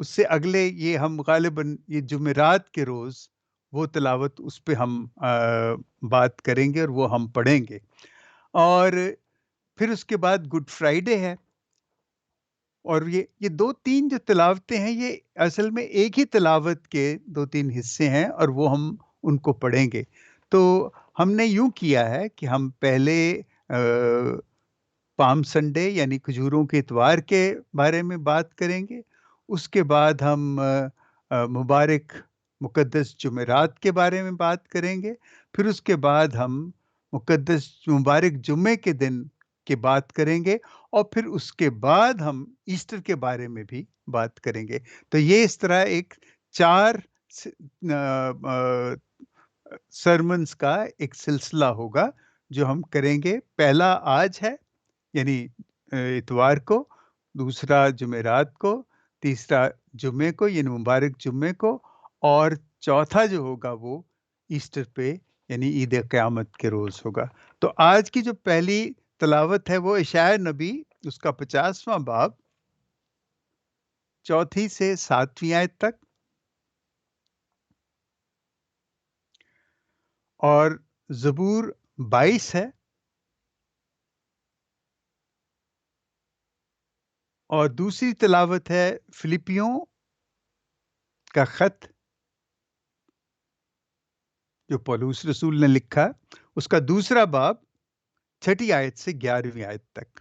اس سے اگلے یہ ہم غالباً یہ جمعرات کے روز وہ تلاوت اس پہ ہم بات کریں گے اور وہ ہم پڑھیں گے. اور پھر اس کے بعد گڈ فرائیڈے ہے، اور یہ دو تین جو تلاوتیں ہیں یہ اصل میں ایک ہی تلاوت کے دو تین حصے ہیں، اور وہ ہم ان کو پڑھیں گے. تو ہم نے یوں کیا ہے کہ ہم پہلے پام سنڈے یعنی کھجوروں کے اتوار کے بارے میں بات کریں گے. اس کے بعد ہم مبارک مقدس جمعرات کے بارے میں بات کریں گے. پھر اس کے بعد ہم مقدس مبارک جمعے کے دن کی بات کریں گے، اور پھر اس کے بعد ہم ایسٹر کے بارے میں بھی بات کریں گے. تو یہ اس طرح ایک 4 سرمنز کا ایک سلسلہ ہوگا جو ہم کریں گے. پہلا آج ہے یعنی اتوار کو، دوسرا جمعرات کو، تیسرا جمعے کو یعنی مبارک جمعے کو، اور چوتھا جو ہوگا وہ ایسٹر پہ یعنی عید قیامت کے روز ہوگا. تو آج کی جو پہلی تلاوت ہے وہ اشعیاء نبی اس کا 50واں باب 4 سے 7 آیت تک، اور زبور 22 ہے، اور دوسری تلاوت ہے فلپیوں کا خط جو پولوس رسول نے لکھا، اس کا دوسرا باب 6 آیت سے 11 آیت تک.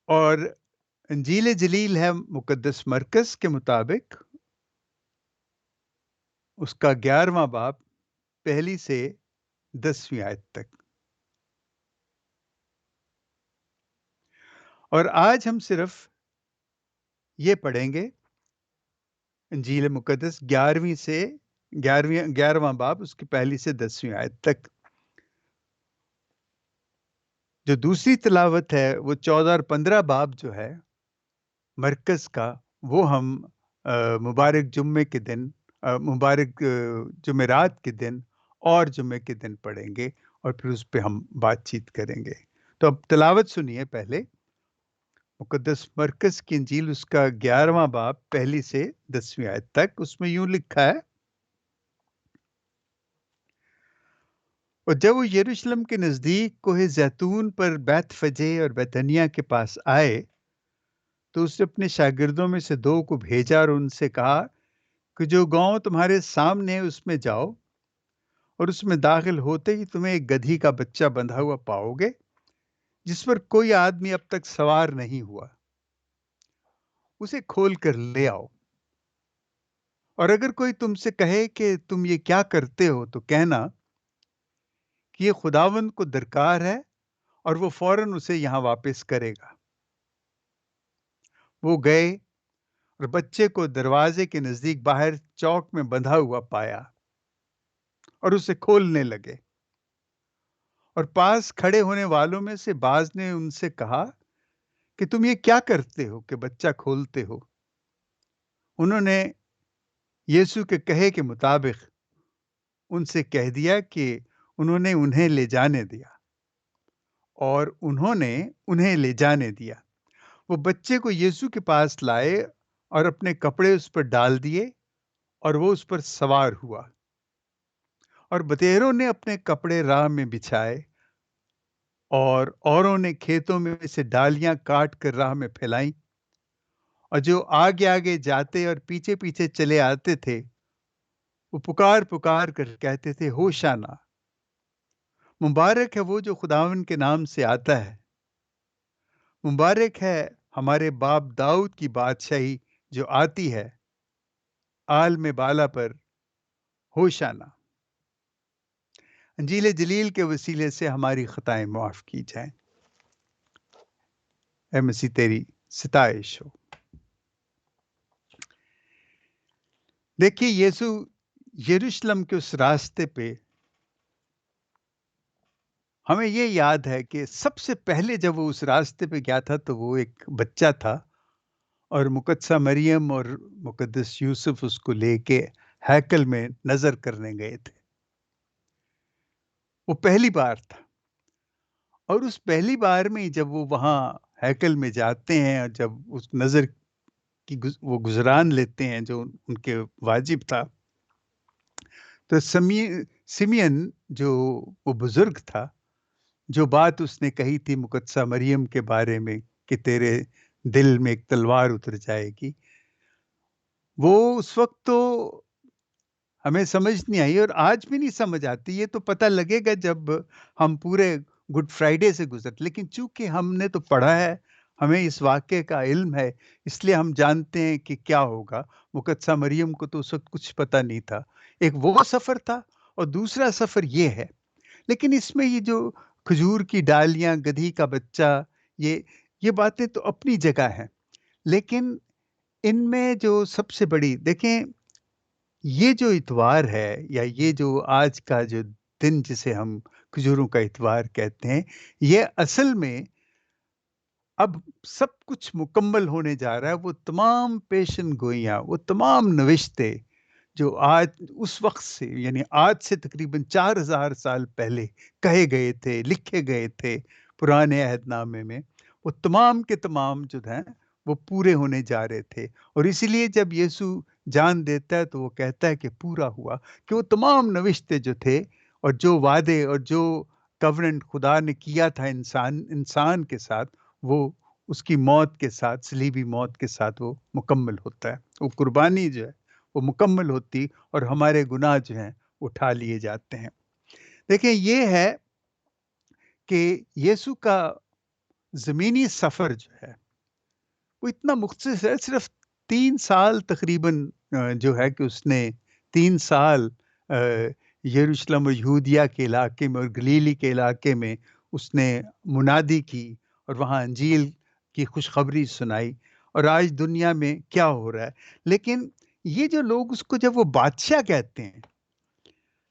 اور انجیل جلیل ہے مقدس مرکز کے مطابق، اس کا 11واں باب 1 سے 10 آیت تک. اور آج ہم صرف یہ پڑھیں گے انجیل مقدس 11واں باب اس کی 1 سے 10 آیت تک. جو دوسری تلاوت ہے وہ 14 اور 15 باب جو ہے مرکز کا، وہ ہم مبارک جمعے کے دن، مبارک جمعرات کے دن اور جمعے کے دن پڑھیں گے، اور پھر اس پہ ہم بات چیت کریں گے. تو اب تلاوت سنیے پہلے مقدس مرکز کی انجیل اس کا 11واں باب 1 سے 10 آیت تک. اس میں یوں لکھا ہے: اور جب وہ یروشلم کے نزدیک کوہ زیتون پر بیت فجے اور بیتنیا کے پاس آئے تو اس نے اپنے شاگردوں میں سے 2 کو بھیجا اور ان سے کہا کہ جو گاؤں تمہارے سامنے ہے اس میں جاؤ، اور اس میں داخل ہوتے ہی تمہیں ایک گدھی کا بچہ بندھا ہوا پاؤ گے جس پر کوئی آدمی اب تک سوار نہیں ہوا. اسے کھول کر لے آؤ. اور اگر کوئی تم سے کہے کہ تم یہ کیا کرتے ہو تو کہنا کہ یہ خداوند کو درکار ہے اور وہ فوراً اسے یہاں واپس کرے گا. وہ گئے اور بچے کو دروازے کے نزدیک باہر چوک میں بندھا ہوا پایا اور اسے کھولنے لگے. اور پاس کھڑے ہونے والوں میں سے بعض نے ان سے کہا کہ تم یہ کیا کرتے ہو کہ بچہ کھولتے ہو؟ انہوں نے یسوع کے کہے کے مطابق ان سے کہہ دیا کہ انہوں نے انہیں لے جانے دیا، اور انہوں نے انہیں لے جانے دیا. وہ بچے کو یسوع کے پاس لائے اور اپنے کپڑے اس پر ڈال دیے، اور وہ اس پر سوار ہوا. اور بطیروں نے اپنے کپڑے راہ میں بچھائے، اور اوروں نے کھیتوں میں سے ڈالیاں کاٹ کر راہ میں پھیلائیں. اور جو آگے آگے جاتے اور پیچھے پیچھے چلے آتے تھے وہ پکار پکار کر کہتے تھے: ہوشانا، مبارک ہے وہ جو خداوند کے نام سے آتا ہے، مبارک ہے ہمارے باپ داؤد کی بادشاہی جو آتی ہے، آل میں بالا پر ہوشانا. انجیل جلیل کے وسیلے سے ہماری خطائیں معاف کی جائیں. اے مسیح تیری ستائش ہو. دیکھیے یسوع یروشلم کے اس راستے پہ، ہمیں یہ یاد ہے کہ سب سے پہلے جب وہ اس راستے پہ گیا تھا تو وہ ایک بچہ تھا، اور مقدسہ مریم اور مقدس یوسف اس کو لے کے ہیکل میں نظر کرنے گئے تھے. وہ پہلی بار تھا، اور اس پہلی بار میں جب وہ وہاں ہیکل میں جاتے ہیں اور جب اس نظر کی وہ گزران لیتے ہیں جو ان کے واجب تھا، تو سمیون جو وہ بزرگ تھا، جو بات اس نے کہی تھی مقدسہ مریم کے بارے میں کہ تیرے دل میں ایک تلوار اتر جائے گی، وہ اس وقت تو ہمیں سمجھ نہیں آئی اور آج بھی نہیں سمجھ آتی. یہ تو پتہ لگے گا جب ہم پورے گڈ فرائیڈے سے گزر، لیکن چونکہ ہم نے تو پڑھا ہے، ہمیں اس واقعے کا علم ہے، اس لیے ہم جانتے ہیں کہ کیا ہوگا. مقدسہ مریم کو تو اس وقت کچھ پتہ نہیں تھا. ایک وہ سفر تھا اور دوسرا سفر یہ ہے. لیکن اس میں یہ جو کھجور کی ڈالیاں، گدھی کا بچہ، یہ یہ باتیں تو اپنی جگہ ہیں، لیکن ان میں جو سب سے بڑی دیکھیں، یہ جو اتوار ہے یا یہ جو آج کا جو دن جسے ہم کھجوروں کا اتوار کہتے ہیں، یہ اصل میں اب سب کچھ مکمل ہونے جا رہا ہے. وہ تمام پیشن گوئیاں، وہ تمام نوشتے جو آج اس وقت سے یعنی آج سے تقریباً 4000 سال پہلے کہے گئے تھے، لکھے گئے تھے پرانے عہد نامے میں، وہ تمام کے تمام جو ہیں وہ پورے ہونے جا رہے تھے. اور اسی لیے جب یسوع جان دیتا ہے تو وہ کہتا ہے کہ پورا ہوا، کہ وہ تمام نوشتے جو تھے اور جو وعدے اور جو کورننٹ خدا نے کیا تھا انسان کے ساتھ، وہ اس کی موت کے ساتھ، صلیبی موت کے ساتھ وہ مکمل ہوتا ہے. وہ قربانی جو ہے وہ مکمل ہوتی اور ہمارے گناہ جو ہیں اٹھا لیے جاتے ہیں. دیکھیں، یہ ہے کہ یسوع کا زمینی سفر جو ہے وہ اتنا مختصر ہے. صرف 3 سال تقریباً جو ہے کہ اس نے 3 سال یروشلم اور یہودیہ کے علاقے میں اور گلیلی کے علاقے میں اس نے منادی کی اور وہاں انجیل کی خوشخبری سنائی. اور آج دنیا میں کیا ہو رہا ہے؟ لیکن یہ جو لوگ اس کو جب وہ بادشاہ کہتے ہیں،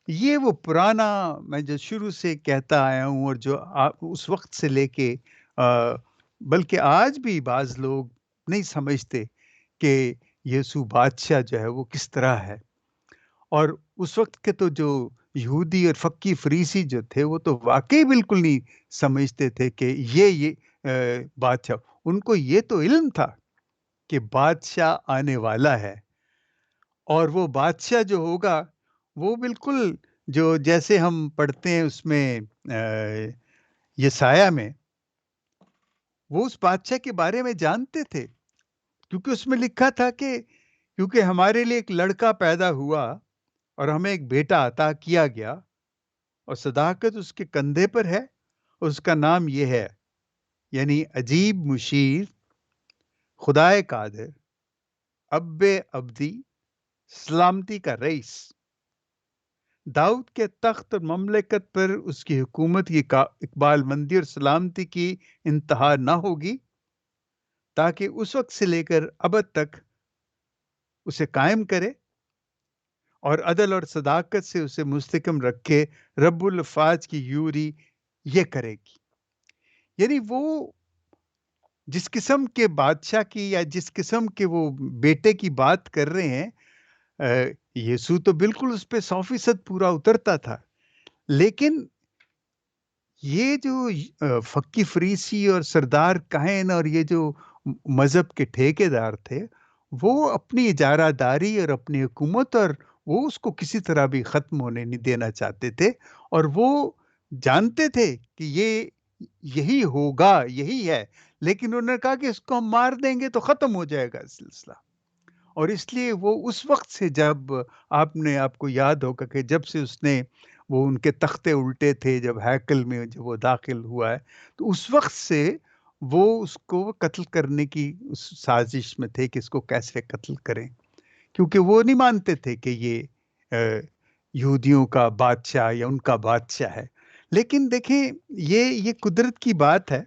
یہ وہ پرانا، میں جو شروع سے کہتا آیا ہوں اور جو اس وقت سے لے کے آ، بلکہ آج بھی بعض لوگ نہیں سمجھتے کہ یسوع بادشاہ جو ہے وہ کس طرح ہے. اور اس وقت کے تو جو یہودی اور فقی فریسی جو تھے وہ تو واقعی بالکل نہیں سمجھتے تھے کہ یہ بادشاہ. ان کو یہ تو علم تھا کہ بادشاہ آنے والا ہے، اور وہ بادشاہ جو ہوگا وہ بالکل جو جیسے ہم پڑھتے ہیں اس میں یسایہ میں، وہ اس بادشاہ کے بارے میں جانتے تھے، کیونکہ اس میں لکھا تھا کہ کیونکہ ہمارے لیے ایک لڑکا پیدا ہوا اور ہمیں ایک بیٹا عطا کیا گیا، اور صداقت اس کے کندھے پر ہے، اور اس کا نام یہ ہے، یعنی عجیب مشیر، خدائے قادر، اب ابدی، سلامتی کا رئیس. داؤد کے تخت اور مملکت پر اس کی حکومت کی اقبال مندی اور سلامتی کی انتہا نہ ہوگی، تاکہ اس وقت سے لے کر ابد تک اسے قائم کرے اور عدل اور صداقت سے اسے مستحکم رکھے. رب الافواج کی یوری یہ کرے گی. یعنی وہ جس قسم کے بادشاہ کی یا جس قسم کے وہ بیٹے کی بات کر رہے ہیں، یسوع تو بالکل اس پہ 100% پورا اترتا تھا. لیکن یہ جو فقی فریسی اور سردار کہن اور یہ جو مذہب کے ٹھیکے دار تھے، وہ اپنی اجارہ داری اور اپنی حکومت اور وہ اس کو کسی طرح بھی ختم ہونے نہیں دینا چاہتے تھے. اور وہ جانتے تھے کہ یہ یہی ہوگا، یہی ہے، لیکن انہوں نے کہا کہ اس کو ہم مار دیں گے تو ختم ہو جائے گا سلسلہ. اور اس لیے وہ اس وقت سے، جب آپ کو یاد ہوگا کہ جب سے اس نے وہ ان کے تختے الٹے تھے، جب ہیکل میں جب وہ داخل ہوا ہے، تو اس وقت سے وہ اس کو قتل کرنے کی اس سازش میں تھے کہ اس کو کیسے قتل کریں، کیونکہ وہ نہیں مانتے تھے کہ یہ یہودیوں کا بادشاہ یا ان کا بادشاہ ہے. لیکن دیکھیں، یہ قدرت کی بات ہے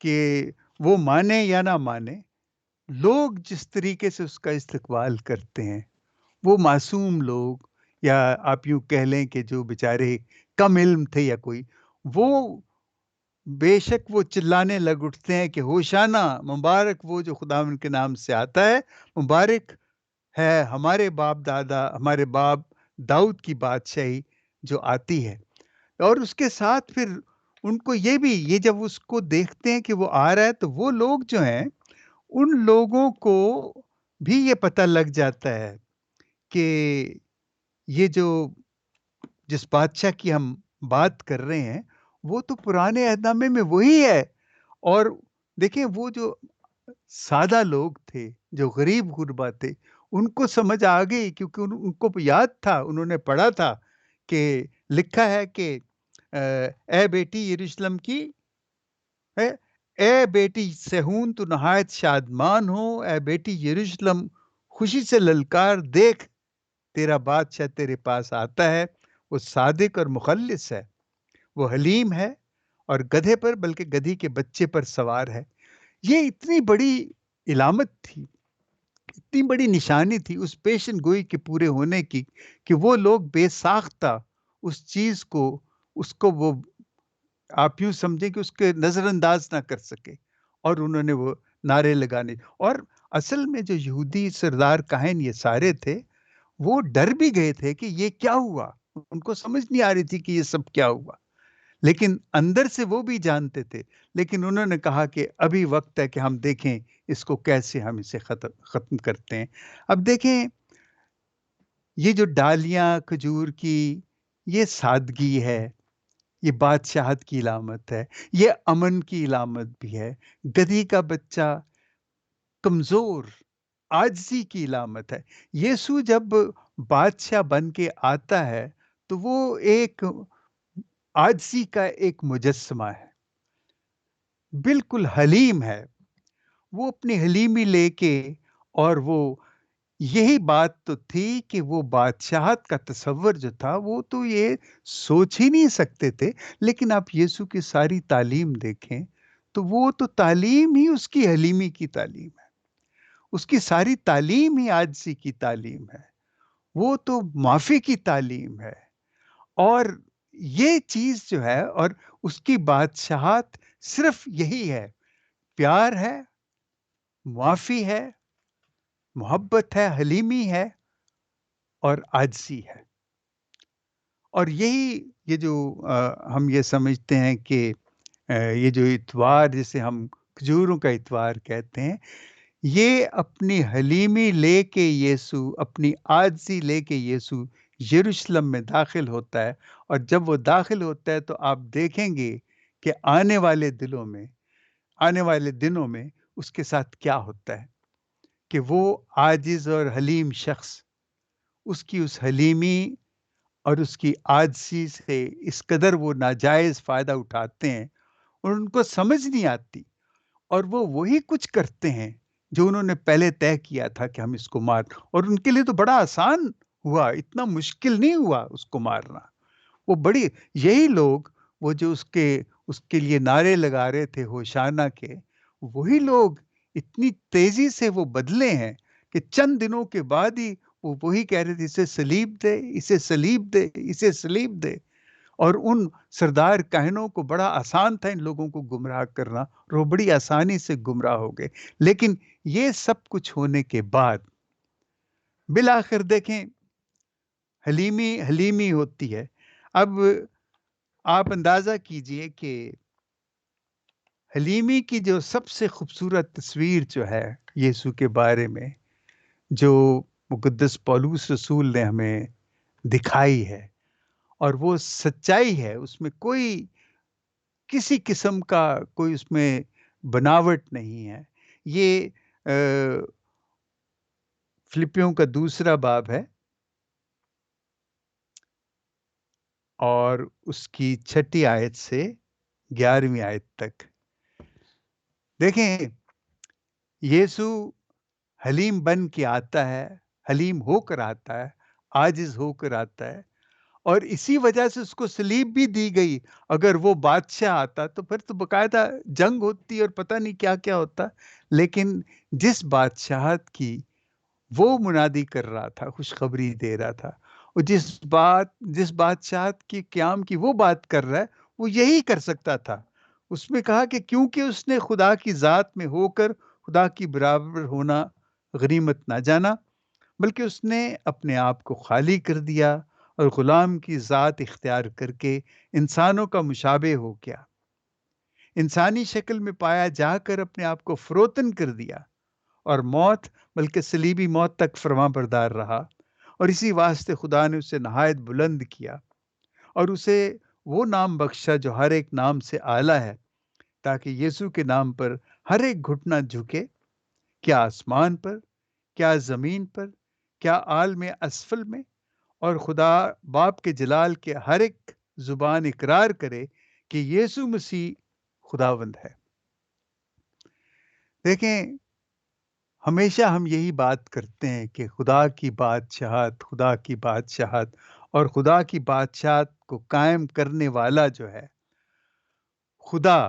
کہ وہ مانے یا نہ مانے، لوگ جس طریقے سے اس کا استقبال کرتے ہیں، وہ معصوم لوگ، یا آپ یوں کہہ لیں کہ جو بیچارے کم علم تھے یا کوئی، وہ بے شک وہ چلانے لگ اٹھتے ہیں کہ ہوشانہ، مبارک وہ جو خداوند کے نام سے آتا ہے، مبارک ہے ہمارے باپ دادا، ہمارے باپ داؤد کی بادشاہی جو آتی ہے. اور اس کے ساتھ پھر ان کو یہ جب اس کو دیکھتے ہیں کہ وہ آ رہا ہے، تو وہ لوگ جو ہیں ان لوگوں کو بھی یہ پتہ لگ جاتا ہے کہ یہ جو جس بادشاہ کی ہم بات کر رہے ہیں وہ تو پرانے عہد نامے میں وہی ہے. اور دیکھیں وہ جو سادہ لوگ تھے، جو غریب غربا تھے، ان کو سمجھ آ گئی، کیونکہ ان کو یاد تھا، انہوں نے پڑھا تھا کہ لکھا ہے کہ اے بیٹی یروشلم کی، اے اے بیٹی صہیون تو نہایت شادمان ہو، اے بیٹی یروشلم خوشی سے للکار، دیکھ تیرا بادشاہ تیرے پاس آتا ہے، وہ صادق اور مخلص ہے، وہ حلیم ہے اور گدھے پر، بلکہ گدھی کے بچے پر سوار ہے. یہ اتنی بڑی علامت تھی، اتنی بڑی نشانی تھی اس پیشن گوئی کے پورے ہونے کی، کہ وہ لوگ بے ساختہ اس چیز کو، اس کو وہ آپ یوں سمجھیں کہ اس کے نظر انداز نہ کر سکے، اور انہوں نے وہ نعرے لگانے. اور اصل میں جو یہودی سردار کاہن یہ سارے تھے، وہ ڈر بھی گئے تھے کہ یہ کیا ہوا، ان کو سمجھ نہیں آ رہی تھی کہ یہ سب کیا ہوا، لیکن اندر سے وہ بھی جانتے تھے. لیکن انہوں نے کہا کہ ابھی وقت ہے کہ ہم دیکھیں اس کو کیسے ہم اسے ختم کرتے ہیں. اب دیکھیں یہ جو ڈالیاں کھجور کی، یہ سادگی ہے، یہ بادشاہت کی علامت ہے، یہ امن کی علامت بھی ہے. گدھی کا بچہ کمزور، عاجزی کی علامت ہے. یسوع جب بادشاہ بن کے آتا ہے تو وہ ایک عاجزی کا ایک مجسمہ ہے، بالکل حلیم ہے. وہ اپنی حلیمی لے کے، اور وہ یہی بات تو تھی کہ وہ بادشاہت کا تصور جو تھا وہ تو یہ سوچ ہی نہیں سکتے تھے. لیکن آپ یسوع کی ساری تعلیم دیکھیں تو وہ تو تعلیم ہی اس کی حلیمی کی تعلیم ہے، اس کی ساری تعلیم ہی عاجزی کی تعلیم ہے، وہ تو معافی کی تعلیم ہے. اور یہ چیز جو ہے، اور اس کی بادشاہت صرف یہی ہے، پیار ہے، معافی ہے، محبت ہے، حلیمی ہے اور عاجزی ہے. اور یہی یہ جو ہم یہ سمجھتے ہیں کہ یہ جو اتوار جسے ہم کھجوروں کا اتوار کہتے ہیں، یہ اپنی حلیمی لے کے یسوع، اپنی عاجزی لے کے یسوع یروشلم میں داخل ہوتا ہے. اور جب وہ داخل ہوتا ہے تو آپ دیکھیں گے کہ آنے والے دنوں میں اس کے ساتھ کیا ہوتا ہے، کہ وہ عاجز اور حلیم شخص اس کی اس حلیمی اور اس کی عاجزی سے اس قدر وہ ناجائز فائدہ اٹھاتے ہیں اور ان کو سمجھ نہیں آتی، اور وہ وہی کچھ کرتے ہیں جو انہوں نے پہلے طے کیا تھا کہ ہم اس کو مار. اور ان کے لیے تو بڑا آسان ہوا، اتنا مشکل نہیں ہوا اس کو مارنا. وہ بڑی یہی لوگ، وہ جو اس کے لیے نعرے لگا رہے تھے ہوشانہ کے، وہی لوگ اتنی تیزی سے وہ بدلے ہیں کہ چند دنوں کے بعد ہی وہ وہی کہہ رہے تھے اسے سلیب دے، اسے سلیب دے، اسے سلیب دے. اور ان سردار کاہنوں کو بڑا آسان تھا ان لوگوں کو گمراہ کرنا، اور وہ بڑی آسانی سے گمراہ ہو گئے. لیکن یہ سب کچھ ہونے کے بعد بالآخر دیکھیں حلیمی حلیمی ہوتی ہے. اب آپ اندازہ کیجئے کہ حلیمی کی جو سب سے خوبصورت تصویر جو ہے یسوع کے بارے میں، جو مقدس پولس رسول نے ہمیں دکھائی ہے، اور وہ سچائی ہے، اس میں کوئی کسی قسم کا کوئی اس میں بناوٹ نہیں ہے. یہ فلپیوں کا 2 باب ہے اور اس کی 6 آیت سے 11 آیت تک. دیکھیں یسوع حلیم بن کے آتا ہے، حلیم ہو کر آتا ہے، عاجز ہو کر آتا ہے، اور اسی وجہ سے اس کو صلیب بھی دی گئی. اگر وہ بادشاہ آتا تو پھر تو باقاعدہ جنگ ہوتی اور پتہ نہیں کیا کیا ہوتا. لیکن جس بادشاہت کی وہ منادی کر رہا تھا، خوشخبری دے رہا تھا، اور جس بادشاہت کی قیام کی وہ بات کر رہا ہے، وہ یہی کر سکتا تھا. اس میں کہا کہ کیونکہ اس نے خدا کی ذات میں ہو کر خدا کی برابر ہونا غنیمت نہ جانا، بلکہ اس نے اپنے آپ کو خالی کر دیا اور غلام کی ذات اختیار کر کے انسانوں کا مشابہ ہو گیا. انسانی شکل میں پایا جا کر اپنے آپ کو فروتن کر دیا، اور موت بلکہ صلیبی موت تک فرما بردار رہا، اور اسی واسطے خدا نے اسے نہایت بلند کیا اور اسے وہ نام بخشا جو ہر ایک نام سے اعلیٰ ہے، تاکہ یسوع کے نام پر ہر ایک گھٹنا جھکے، کیا آسمان پر، کیا زمین پر، کیا عالم اسفل میں، اور خدا باپ کے جلال کے ہر ایک زبان اقرار کرے کہ یسوع مسیح خداوند ہے۔ دیکھیں، ہمیشہ ہم یہی بات کرتے ہیں کہ خدا کی بادشاہت، خدا کی بادشاہت، اور خدا کی بادشاہت کو قائم کرنے والا جو ہے خدا،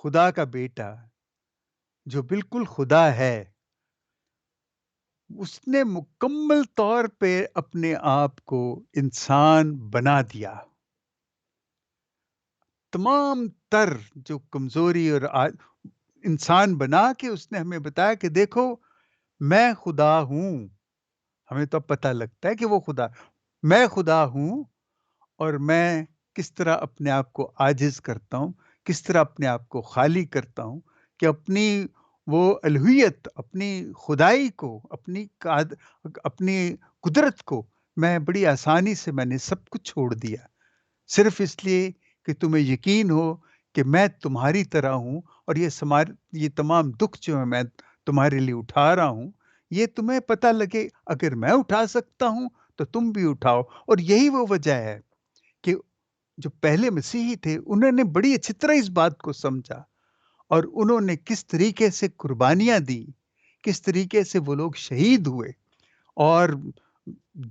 خدا کا بیٹا جو بالکل خدا ہے، اس نے مکمل طور پہ اپنے آپ کو انسان بنا دیا۔ تمام تر جو کمزوری اور انسان بنا کے اس نے ہمیں بتایا کہ دیکھو میں خدا ہوں۔ ہمیں تو پتہ لگتا ہے کہ وہ خدا، میں خدا ہوں، اور میں کس طرح اپنے آپ کو عاجز کرتا ہوں، کس طرح اپنے آپ کو خالی کرتا ہوں کہ اپنی وہ الوہیت، اپنی خدائی کو، اپنی قدرت کو میں بڑی آسانی سے میں نے سب کچھ چھوڑ دیا، صرف اس لیے کہ تمہیں یقین ہو کہ میں تمہاری طرح ہوں، اور یہ تمام دکھ جو میں تمہارے لیے اٹھا رہا ہوں، یہ تمہیں پتہ لگے اگر میں اٹھا سکتا ہوں تو تم بھی اٹھاؤ۔ اور یہی وہ وجہ ہے کہ جو پہلے مسیحی تھے انہوں نے بڑی اچھی طرح اس بات کو سمجھا، اور انہوں نے کس طریقے سے قربانیاں دی، کس طریقے سے وہ لوگ شہید ہوئے، اور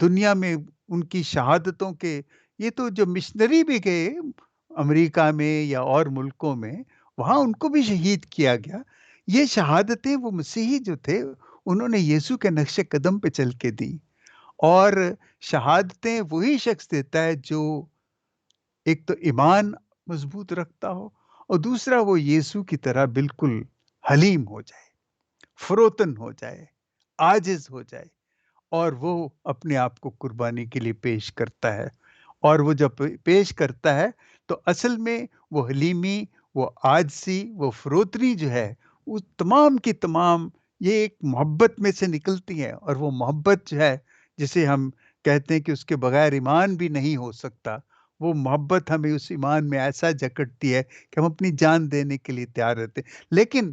دنیا میں ان کی شہادتوں کے، یہ تو جو مشنری بھی گئے امریکہ میں یا اور ملکوں میں، وہاں ان کو بھی شہید کیا گیا۔ یہ شہادتیں وہ مسیحی جو تھے انہوں نے یسوع کے نقش قدم پہ چل کے دی، اور شہادتیں وہی شخص دیتا ہے جو ایک تو ایمان مضبوط رکھتا ہو، اور دوسرا وہ یسوع کی طرح بالکل حلیم ہو جائے، فروتن ہو جائے، عاجز ہو جائے، اور وہ اپنے آپ کو قربانی کے لیے پیش کرتا ہے۔ اور وہ جب پیش کرتا ہے تو اصل میں وہ حلیمی، وہ عاجزی، وہ فروتنی جو ہے، وہ تمام کی تمام یہ ایک محبت میں سے نکلتی ہے، اور وہ محبت جو ہے جسے ہم کہتے ہیں کہ اس کے بغیر ایمان بھی نہیں ہو سکتا، وہ محبت ہمیں اس ایمان میں ایسا جکڑتی ہے کہ ہم اپنی جان دینے کے لیے تیار رہتے ہیں۔ لیکن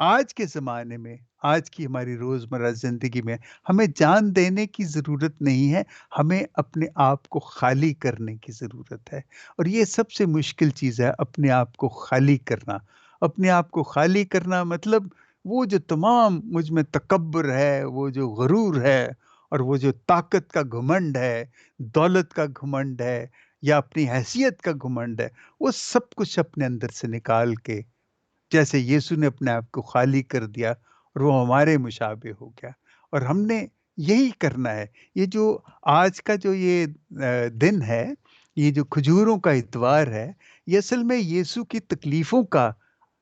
آج کے زمانے میں، آج کی ہماری روزمرہ زندگی میں ہمیں جان دینے کی ضرورت نہیں ہے، ہمیں اپنے آپ کو خالی کرنے کی ضرورت ہے، اور یہ سب سے مشکل چیز ہے، اپنے آپ کو خالی کرنا۔ اپنے آپ کو خالی کرنا مطلب وہ جو تمام مجھ میں تکبر ہے، وہ جو غرور ہے، اور وہ جو طاقت کا گھمنڈ ہے، دولت کا گھمنڈ ہے، یا اپنی حیثیت کا گھمنڈ ہے، وہ سب کچھ اپنے اندر سے نکال کے، جیسے یسوع نے اپنے آپ کو خالی کر دیا اور وہ ہمارے مشابہ ہو گیا، اور ہم نے یہی کرنا ہے۔ یہ جو آج کا جو یہ دن ہے، یہ جو کھجوروں کا اتوار ہے، یہ اصل میں یسوع کی تکلیفوں کا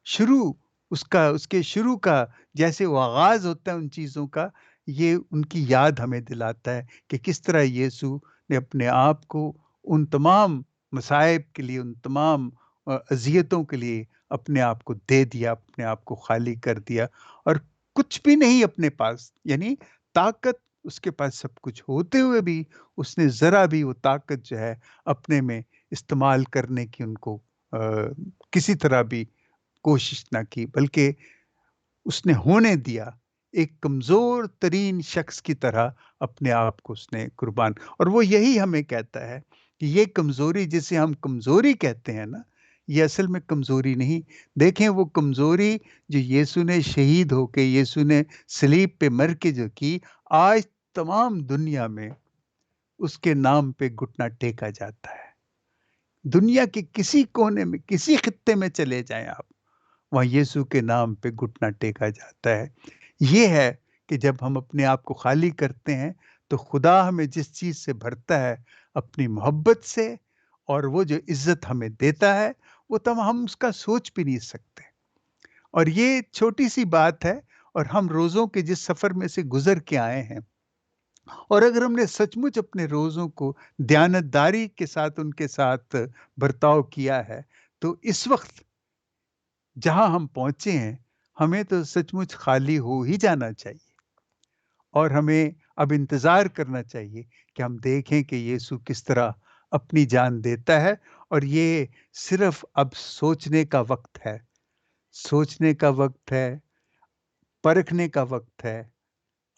شروع، اس کے شروع کا جیسے وہ آغاز ہوتا ہے ان چیزوں کا، یہ ان کی یاد ہمیں دلاتا ہے کہ کس طرح یسوع نے اپنے آپ کو ان تمام مصائب کے لیے، ان تمام اذیتوں کے لیے اپنے آپ کو دے دیا، اپنے آپ کو خالی کر دیا، اور کچھ بھی نہیں اپنے پاس، یعنی طاقت اس کے پاس سب کچھ ہوتے ہوئے بھی اس نے ذرا بھی وہ طاقت جو ہے اپنے میں استعمال کرنے کی ان کو کسی طرح بھی کوشش نہ کی، بلکہ اس نے ہونے دیا، ایک کمزور ترین شخص کی طرح اپنے آپ کو اس نے قربان۔ اور وہ یہی ہمیں کہتا ہے کہ یہ کمزوری جسے ہم کمزوری کہتے ہیں نا، یہ اصل میں کمزوری نہیں۔ دیکھیں وہ کمزوری جو یسوع نے شہید ہو کے، یسوع نے صلیب پہ مر کے جو کی، آج تمام دنیا میں اس کے نام پہ گھٹنا ٹیکا جاتا ہے۔ دنیا کے کسی کونے میں، کسی خطے میں چلے جائیں آپ، وہاں یسوع کے نام پہ گھٹنا ٹیکا جاتا ہے۔ یہ ہے کہ جب ہم اپنے آپ کو خالی کرتے ہیں تو خدا ہمیں جس چیز سے بھرتا ہے اپنی محبت سے، اور وہ جو عزت ہمیں دیتا ہے وہ تو ہم اس کا سوچ بھی نہیں سکتے۔ اور یہ چھوٹی سی بات ہے، اور ہم روزوں کے جس سفر میں سے گزر کے آئے ہیں، اور اگر ہم نے سچ مچ اپنے روزوں کو دیانتداری کے ساتھ ان کے ساتھ برتاؤ کیا ہے، تو اس وقت جہاں ہم پہنچے ہیں ہمیں تو سچ مچ خالی ہو ہی جانا چاہیے، اور ہمیں اب انتظار کرنا چاہیے کہ ہم دیکھیں کہ یسوع کس طرح اپنی جان دیتا ہے، اور یہ صرف اب سوچنے کا وقت ہے، سوچنے کا وقت ہے، پرکھنے کا وقت ہے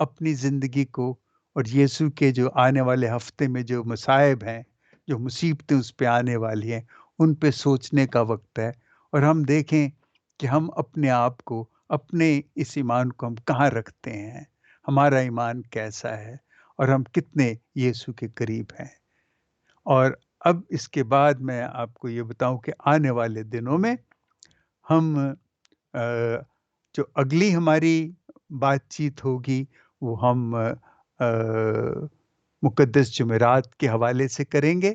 اپنی زندگی کو، اور یسوع کے جو آنے والے ہفتے میں جو مصائب ہیں، جو مصیبتیں اس پہ آنے والی ہیں، ان پہ سوچنے کا وقت ہے، اور ہم دیکھیں کہ ہم اپنے آپ کو، اپنے اس ایمان کو ہم کہاں رکھتے ہیں، ہمارا ایمان کیسا ہے، اور ہم کتنے یسوع کے قریب ہیں۔ اور اب اس کے بعد میں آپ کو یہ بتاؤں کہ آنے والے دنوں میں ہم آ، جو اگلی ہماری بات چیت ہوگی وہ ہم مقدس جمعرات کے حوالے سے کریں گے،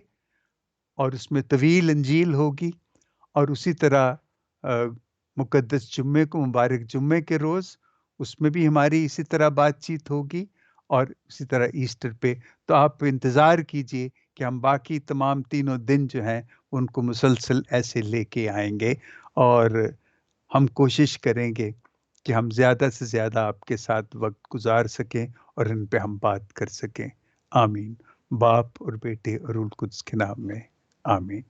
اور اس میں طویل انجیل ہوگی، اور اسی طرح آ، مقدس جمعے کو، مبارک جمعے کے روز اس میں بھی ہماری اسی طرح بات چیت ہوگی، اور اسی طرح ایسٹر پہ۔ تو آپ انتظار کیجئے کہ ہم باقی تمام تینوں دن جو ہیں ان کو مسلسل ایسے لے کے آئیں گے، اور ہم کوشش کریں گے کہ ہم زیادہ سے زیادہ آپ کے ساتھ وقت گزار سکیں اور ان پہ ہم بات کر سکیں۔ آمین۔ باپ اور بیٹے اور روح القدس کے نام میں آمین۔